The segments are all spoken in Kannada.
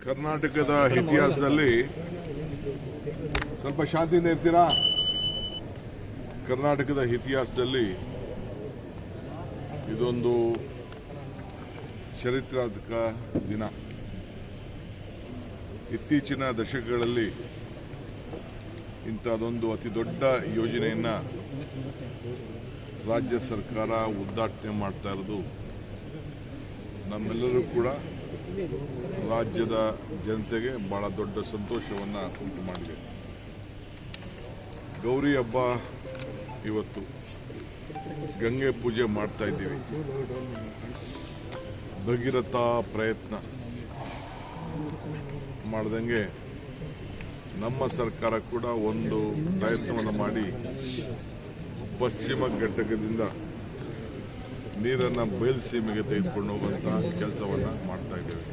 ಕರ್ನಾಟಕದ ಇತಿಹಾಸದಲ್ಲಿ ಸ್ವಲ್ಪ ಶಾಂತಿಯಿಂದ ಇರ್ತೀರಾ? ಕರ್ನಾಟಕದ ಇತಿಹಾಸದಲ್ಲಿ ಇದೊಂದು ಚರಿತ್ರಾತ್ಮಕ ದಿನ. ಇತ್ತೀಚಿನ ದಶಕಗಳಲ್ಲಿ ಇಂಥದೊಂದು ಅತಿ ದೊಡ್ಡ ಯೋಜನೆಯನ್ನು ರಾಜ್ಯ ಸರ್ಕಾರ ಉದ್ಘಾಟನೆ ಮಾಡ್ತಾ ಇರೋದು ನಮ್ಮೆಲ್ಲರೂ ಕೂಡ ರಾಜ್ಯದ ಜನತೆಗೆ ಬಹಳ ದೊಡ್ಡ ಸಂತೋಷವನ್ನು ಉಂಟು ಮಾಡಿದೆ. ಗೌರಿ ಹಬ್ಬ ಇವತ್ತು ಗಂಗೆ ಪೂಜೆ ಮಾಡ್ತಾ ಇದ್ದೀವಿ. ಭಗೀರಥ ಪ್ರಯತ್ನ ಮಾಡ್ದಂಗೆ ನಮ್ಮ ಸರ್ಕಾರ ಕೂಡ ಒಂದು ಪ್ರಯತ್ನವನ್ನು ಮಾಡಿ ಪಶ್ಚಿಮ ಘಟ್ಟಕದಿಂದ ನೀರನ್ನು ಬಯಲುಸೀಮೆಗೆ ತೆಗೆದುಕೊಂಡು ಹೋಗುವಂತಹ ಕೆಲಸವನ್ನು ಮಾಡ್ತಾ ಇದ್ದೇವೆ.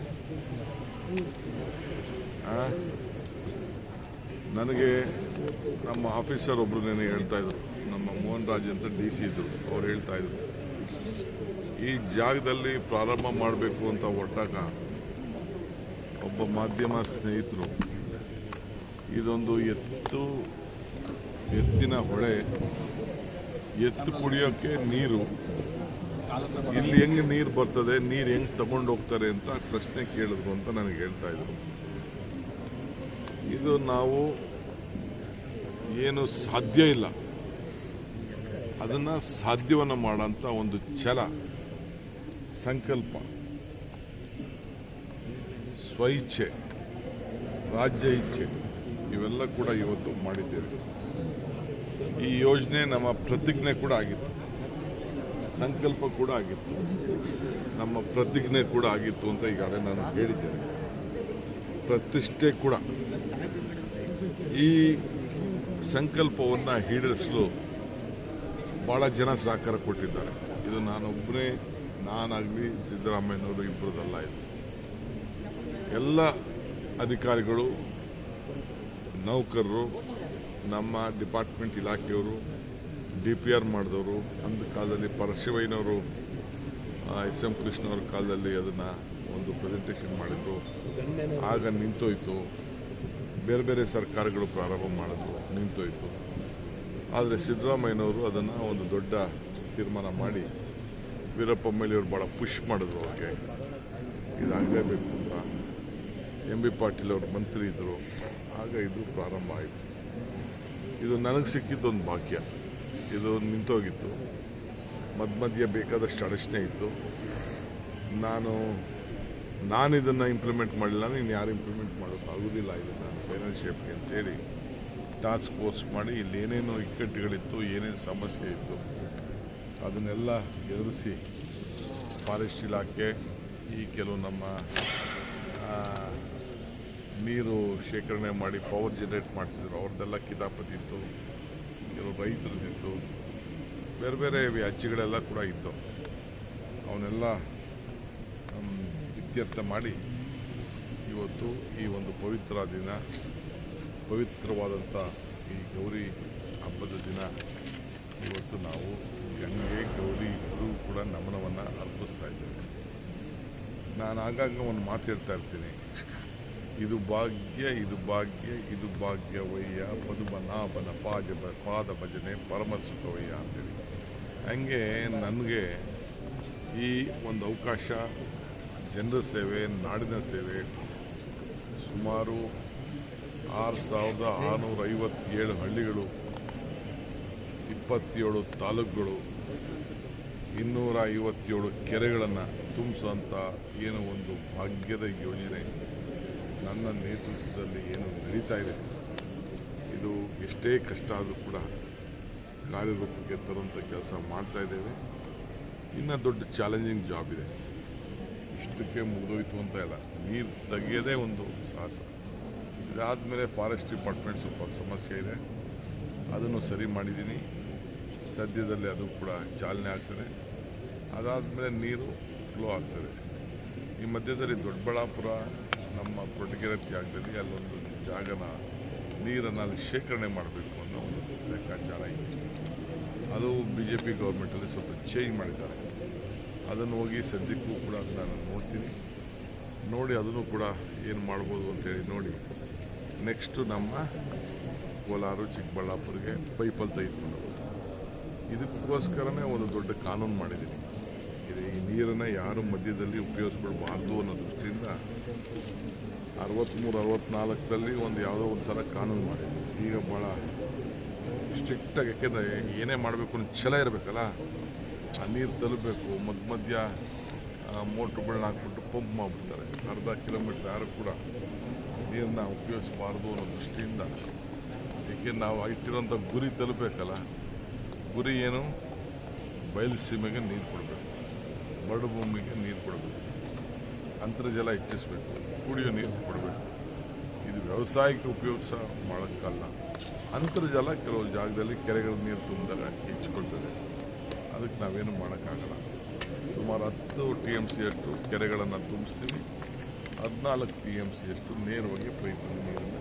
ನನಗೆ ನಮ್ಮ ಆಫೀಸರ್ ಒಬ್ರು ನೆನೆ ಹೇಳ್ತಾ ಇದ್ರು, ನಮ್ಮ ಮೋಹನ್ ರಾಜ್ ಅಂತ DC ಇದ್ರು, ಅವ್ರು ಹೇಳ್ತಾ ಇದ್ರು, ಈ ಜಾಗದಲ್ಲಿ ಪ್ರಾರಂಭ ಮಾಡಬೇಕು ಅಂತ ಹೊರಟಾಗ ಒಬ್ಬ ಮಾಧ್ಯಮ ಸ್ನೇಹಿತರು ಇದೊಂದು ಎತ್ತಿನ ಹೊಳೆ, ಎತ್ತು ಕುಡಿಯೋಕ್ಕೆ ನೀರು, ಇಲ್ಲಿ ಹೆಂಗೆ ನೀರು ಬರ್ತದೆ, ನೀರು ಹೆಂಗೆ ತಗೊಂಡು ಹೋಗ್ತಾರೆ ಅಂತ ಪ್ರಶ್ನೆ ಕೇಳಿದ್ರು ಅಂತ ನನಗೆ ಹೇಳ್ತಾ ಇದ್ರು. ಇದು ನಾವು ಏನು ಸಾಧ್ಯ ಇಲ್ಲ ಅದನ್ನು ಸಾಧ್ಯವನ್ನು ಮಾಡೋಂಥ ಒಂದು ಛಲ, ಸಂಕಲ್ಪ, ಸ್ವಇಚ್ಛೆ, ರಾಜ್ಯ ಇಚ್ಛೆ ಇವೆಲ್ಲ ಕೂಡ ಇವತ್ತು ಮಾಡಿದ್ದೇವೆ. ಈ ಯೋಜನೆ ನಮ್ಮ ಪ್ರತಿಜ್ಞೆ ಕೂಡ ಆಗಿತ್ತು, ಸಂಕಲ್ಪ ಕೂಡ ಆಗಿತ್ತು, ನಮ್ಮ ಪ್ರತಿಜ್ಞೆ ಕೂಡ ಆಗಿತ್ತು ಅಂತ ಈಗಾಗಲೇ ನಾನು ಹೇಳಿದ್ದೇನೆ. ಪ್ರತಿಷ್ಠೆ ಕೂಡ. ಈ ಸಂಕಲ್ಪವನ್ನು ಈಡೇರಿಸಲು ಭಾಳ ಜನ ಸಹಕಾರ ಕೊಟ್ಟಿದ್ದಾರೆ. ಇದು ನಾನೊಬ್ಬನೇ, ನಾನಾಗಲಿ ಸಿದ್ದರಾಮಯ್ಯನವರು ಇಬ್ಬರದಲ್ಲ. ಇದು ಎಲ್ಲ ಅಧಿಕಾರಿಗಳು, ನೌಕರರು, ನಮ್ಮ ಡಿಪಾರ್ಟ್ಮೆಂಟ್ ಇಲಾಖೆಯವರು, DPR ಮಾಡಿದವರು, ಅಂದ ಕಾಲದಲ್ಲಿ ಪರಶಿವಯ್ಯನವರು, SM ಕೃಷ್ಣವ್ರ ಕಾಲದಲ್ಲಿ ಅದನ್ನು ಒಂದು ಪ್ರೆಸೆಂಟೇಷನ್ ಮಾಡಿದ್ರು, ಆಗ ನಿಂತೋಯ್ತು. ಬೇರೆ ಬೇರೆ ಸರ್ಕಾರಗಳು ಪ್ರಾರಂಭ ಮಾಡಿದ್ರು, ನಿಂತೋಯ್ತು. ಆದರೆ ಸಿದ್ದರಾಮಯ್ಯನವರು ಅದನ್ನು ಒಂದು ದೊಡ್ಡ ತೀರ್ಮಾನ ಮಾಡಿ ವೀರಪ್ಪ ಮೊಯ್ಲಿಯವರು ಭಾಳ ಪುಷ್ ಮಾಡಿದ್ರು, ಅವ್ರಿಗೆ ಇದಾಗಲೇಬೇಕು ಅಂತ. MB ಪಾಟೀಲ್ ಅವರು ಮಂತ್ರಿ ಇದ್ದರು, ಆಗ ಇದು ಪ್ರಾರಂಭ ಆಯಿತು. ಇದು ನನಗೆ ಸಿಕ್ಕಿದ್ದೊಂದು ಭಾಗ್ಯ. ಇದು ನಿಂತೋಗಿತ್ತು, ಮಧ್ಯ ಬೇಕಾದಷ್ಟು ಅಡಚಣೆ ಇತ್ತು. ನಾನು ಇದನ್ನು ಇಂಪ್ಲಿಮೆಂಟ್ ಮಾಡಿಲ್ಲ, ನೀನು ಯಾರು ಇಂಪ್ಲಿಮೆಂಟ್ ಮಾಡೋಕ್ಕಾಗೋದಿಲ್ಲ ಇದನ್ನು ಫೈನಾನ್ಷಿಯಲ್ಗೆ ಅಂತೇಳಿ ಟಾಸ್ಕ್ ಫೋರ್ಸ್ ಮಾಡಿ ಇಲ್ಲಿ ಏನೇನು ಇಕ್ಕಟ್ಟುಗಳಿತ್ತು, ಏನೇನು ಸಮಸ್ಯೆ ಇತ್ತು ಅದನ್ನೆಲ್ಲ ಎದುರಿಸಿ ಫಾರೆಸ್ಟ್ ಇಲಾಖೆ, ಈ ಕೆಲವು ನಮ್ಮ ನೀರು ಶೇಖರಣೆ ಮಾಡಿ ಪವರ್ ಜನರೇಟ್ ಮಾಡ್ತಿದ್ರು ಅವ್ರದ್ದೆಲ್ಲ ಕಿತಾಪತಿತ್ತು, ಕೆಲವು ರೈತರದ್ದಿತ್ತು, ಬೇರೆ ಬೇರೆ ವ್ಯಾಜ್ಯಗಳೆಲ್ಲ ಕೂಡ ಇತ್ತು. ಅವನ್ನೆಲ್ಲ ಇತ್ಯರ್ಥ ಮಾಡಿ ಇವತ್ತು ಈ ಒಂದು ಪವಿತ್ರ ದಿನ, ಪವಿತ್ರವಾದಂಥ ಈ ಗೌರಿ ಹಬ್ಬದ ದಿನ ಇವತ್ತು ನಾವು ಗಂಗೆ ಗೌರಿ ಇಬ್ಬರೂ ಕೂಡ ನಮನವನ್ನು ಅರ್ಪಿಸ್ತಾ ಇದ್ದೇವೆ. ನಾನು ಆಗಾಗ ಒಂದು ಮಾತು ಹೇಳ್ತಾ ಇರ್ತೀನಿ, ಇದು ಭಾಗ್ಯ, ಇದು ಭಾಗ್ಯ, ಇದು ಭಾಗ್ಯವಯ್ಯ, ಪದುಮನಾಭನ ಪಾದ ಭಜನೆ ಪರಮ ಸುಖವಯ್ಯ ಅಂತೇಳಿ. ಹಂಗೆ ನನಗೆ ಈ ಒಂದು ಅವಕಾಶ, ಜನರ ಸೇವೆ, ನಾಡಿನ ಸೇವೆ, ಸುಮಾರು 6657 ಹಳ್ಳಿಗಳು, 27 ತಾಲೂಕುಗಳು, 257 ಕೆರೆಗಳನ್ನು ತುಂಬಿಸುವಂಥ ಏನು ಒಂದು ಭಾಗ್ಯದ ಯೋಜನೆ ನನ್ನ ನೇತೃತ್ವದಲ್ಲಿ ಏನು ನಡೀತಾ ಇದೆ, ಇದು ಎಷ್ಟೇ ಕಷ್ಟ ಆದರೂ ಕೂಡ ಕಾರ್ಯರೂಪಕ್ಕೆ ತರುವಂಥ ಕೆಲಸ ಮಾಡ್ತಾ ಇದ್ದೇವೆ. ಇನ್ನು ದೊಡ್ಡ ಚಾಲೆಂಜಿಂಗ್ ಜಾಬ್ ಇದೆ. ಇಷ್ಟಕ್ಕೆ ಮುಗಿದೋಯ್ತು ಅಂತ ಇಲ್ಲ, ನೀರು ತೆಗೆಯೋದೇ ಒಂದು ಸಾಹಸ. ಇದಾದಮೇಲೆ ಫಾರೆಸ್ಟ್ ಡಿಪಾರ್ಟ್ಮೆಂಟ್ ಸ್ವಲ್ಪ ಸಮಸ್ಯೆ ಇದೆ, ಅದನ್ನು ಸರಿ ಮಾಡಿದ್ದೀನಿ. ಸದ್ಯದಲ್ಲೇ ಅದು ಕೂಡ ಚಾಲನೆ ಆಗ್ತದೆ. ಅದಾದಮೇಲೆ ನೀರು ಫ್ಲೋ ಆಗ್ತದೆ. ಈ ಮಧ್ಯದಲ್ಲಿ ದೊಡ್ಡಬಳ್ಳಾಪುರ ನಮ್ಮ ಕೊರಟಗೆರೆ ಜಾಗದಲ್ಲಿ ಅಲ್ಲೊಂದು ಜಾಗನ ನೀರನ್ನು ಅಲ್ಲಿ ಶೇಖರಣೆ ಮಾಡಬೇಕು ಅನ್ನೋ ಒಂದು ಲೆಕ್ಕಾಚಾರ ಇದೆ. ಅದು BJP ಗೌರ್ಮೆಂಟಲ್ಲಿ ಸ್ವಲ್ಪ ಚೇಂಜ್ ಮಾಡಿದ್ದಾರೆ. ಅದನ್ನು ಹೋಗಿ ಸದ್ಯಕ್ಕೂ ಕೂಡ ಅದನ್ನು ನಾನು ನೋಡ್ತೀನಿ. ನೋಡಿ ಅದನ್ನು ಕೂಡ ಏನು ಮಾಡ್ಬೋದು ಅಂತೇಳಿ ನೋಡಿ ನೆಕ್ಸ್ಟು ನಮ್ಮ ಕೋಲಾರ ಚಿಕ್ಕಬಳ್ಳಾಪುರಿಗೆ ಪೈಪಲ್ಲಿ ತೆಗೆದುಕೊಂಡು ಹೋಗೋದು. ಇದಕ್ಕೋಸ್ಕರನೇ ಒಂದು ದೊಡ್ಡ ಕಾನೂನು ಮಾಡಿದ್ದೀನಿ. ಈ ನೀರನ್ನು ಯಾರು ಮಧ್ಯದಲ್ಲಿ ಉಪಯೋಗಿಸ್ಬಿಡ್ಬಾರ್ದು ಅನ್ನೋ ದೃಷ್ಟಿಯಿಂದ 63-64ರಲ್ಲಿ ಒಂದು ಯಾವುದೋ ಒಂಥರ ಕಾನೂನು ಮಾಡಿದ್ದೀನಿ. ಈಗ ಭಾಳ ಸ್ಟ್ರಿಕ್ಟಾಗಿ, ಯಾಕೆಂದರೆ ಏನೇ ಮಾಡಬೇಕು ಅನ್ನೋ ಛಲ ಇರಬೇಕಲ್ಲ, ಆ ನೀರು ತಲುಪಬೇಕು. ಮಧ್ಯ ಮೋಟ್ರುಗಳನ್ನ ಹಾಕ್ಬಿಟ್ಟು ಪಂಪ್ ಮಾಡಿಬಿಡ್ತಾರೆ. ಅರ್ಧ ಕಿಲೋಮೀಟ್ರ್ ಯಾರು ಕೂಡ ನೀರನ್ನ ಉಪಯೋಗಿಸಬಾರ್ದು ಅನ್ನೋ ದೃಷ್ಟಿಯಿಂದ, ಏಕೆ ನಾವು ಇಟ್ಟಿರೋಂಥ ಗುರಿ ತಲುಪಬೇಕಲ್ಲ. ಗುರಿ ಏನು? ಬಯಲು ಸೀಮೆಗೆ ನೀರು ಕೊಡಬೇಕು, ಮರಳು ಭೂಮಿಗೆ ನೀರು ಕೊಡಬೇಕು, ಅಂತರ್ಜಲ ಹೆಚ್ಚಿಸಬೇಕು, ಕುಡಿಯೋ ನೀರು ಕೊಡಬೇಕು. ಇದು ವ್ಯವಸಾಯಕ್ಕೆ ಉಪಯೋಗಿಸ ಮಾಡೋಕ್ಕಲ್ಲ. ಅಂತರ್ಜಲ ಕೆಲವು ಜಾಗದಲ್ಲಿ ಕೆರೆಗಳ ನೀರು ತುಂಬಿದಾಗ ಹೆಚ್ಚಿಕೊಳ್ತದೆ. ಅದಕ್ಕೆ ನಾವೇನು ಮಾಡೋಕ್ಕಾಗಲ್ಲ. ಸುಮಾರು 10 TMC ಅಷ್ಟು ಕೆರೆಗಳನ್ನು ತುಂಬಿಸ್ತೀನಿ, 14 TMC ಅಷ್ಟು ನೇರವಾಗಿ ಪೈಪಲ್ಲಿ ನೀರನ್ನು